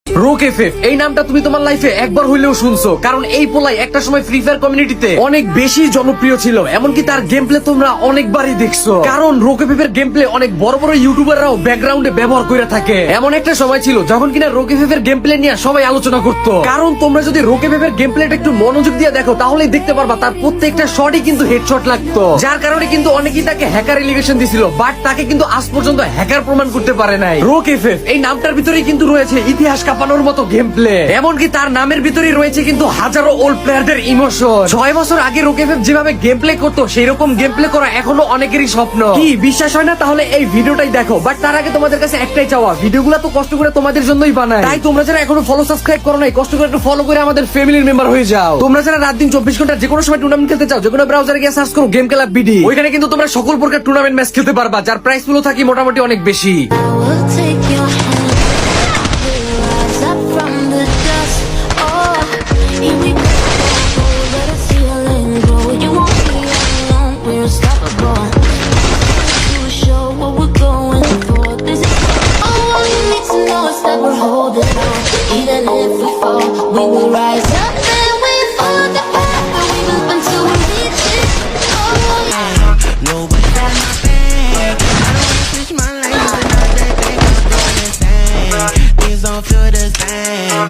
রোকেফেফ এই নামটা তুমি তোমার লাইফে একবার হইলেও শুনছো, কারণ এই পোলাই একটা সময় ফ্রি ফায়ার কমিউনিটিতে অনেক বেশি জনপ্রিয় ছিল। এমনকি তার গেম প্লে তোমরা অনেকবারই দেখছো, কারণ রোকেফেফের গেম প্লে অনেক বড় বড় ইউটিউবাররাও ব্যাকগ্রাউন্ডে ব্যবহার করে থাকে। এমন একটা সময় ছিল যখন কিনা রোকেফেফের গেম প্লে নিয়ে সবাই আলোচনা করতো, কারণ তোমরা যদি রোকেফেফের গেম প্লেটা একটু মনোযোগ দিয়ে দেখো তাহলেই দেখতে পারবা তার প্রত্যেকটা শটই কিন্তু হেডশট লাগতো, যার কারণে কিন্তু অনেকেই তাকে হ্যাকার এলিগেশন দিছিল, বাট তাকে কিন্তু আজ পর্যন্ত হ্যাকার প্রমাণ করতে পারে নাই। রোকেফেফ এই নামটার ভিতরেই কিন্তু রয়েছে ইতিহাস কাঁপানোর মতো গেম প্লে, এমনকি তার নামের ভিতরেই রয়েছে কিন্তু হাজারো ওল্ড প্লেয়ারদের ইমোশন। 6 বছর আগে রোকেফেফ যেভাবে গেম প্লে করতো সেই রকম গেম প্লে করা এখনো অনেকেরই স্বপ্ন। কি বিশ্বাস হয় না? তাহলে এই ভিডিওটাই দেখো। বাট তার আগে তোমাদের কাছে একটাই চাওয়া, ভিডিওগুলো তো কষ্ট করে তোমাদের জন্যই বানাই, তাই তোমরা যারা এখনো ফলো সাবস্ক্রাইব করো নাই, কষ্ট করে একটু ফলো করে আমাদের ফ্যামিলির মেম্বার হয়ে যাও। তোমরা যারা রাত দিন 24 ঘন্টা যে কোনো সময় টুর্নামেন্ট খেলতে চাও, যে কোনো ব্রাউজারে গিয়ে সার্চ করো গেম ক্লাব বিডি, ওইখানে কিন্তু তোমরা সকল প্রকার টুর্নামেন্ট ম্যাচ খেলতে পারবা, যার প্রাইস গুলো থাকে মোটামুটি অনেক বেশি। Even if we fall, we will rise up.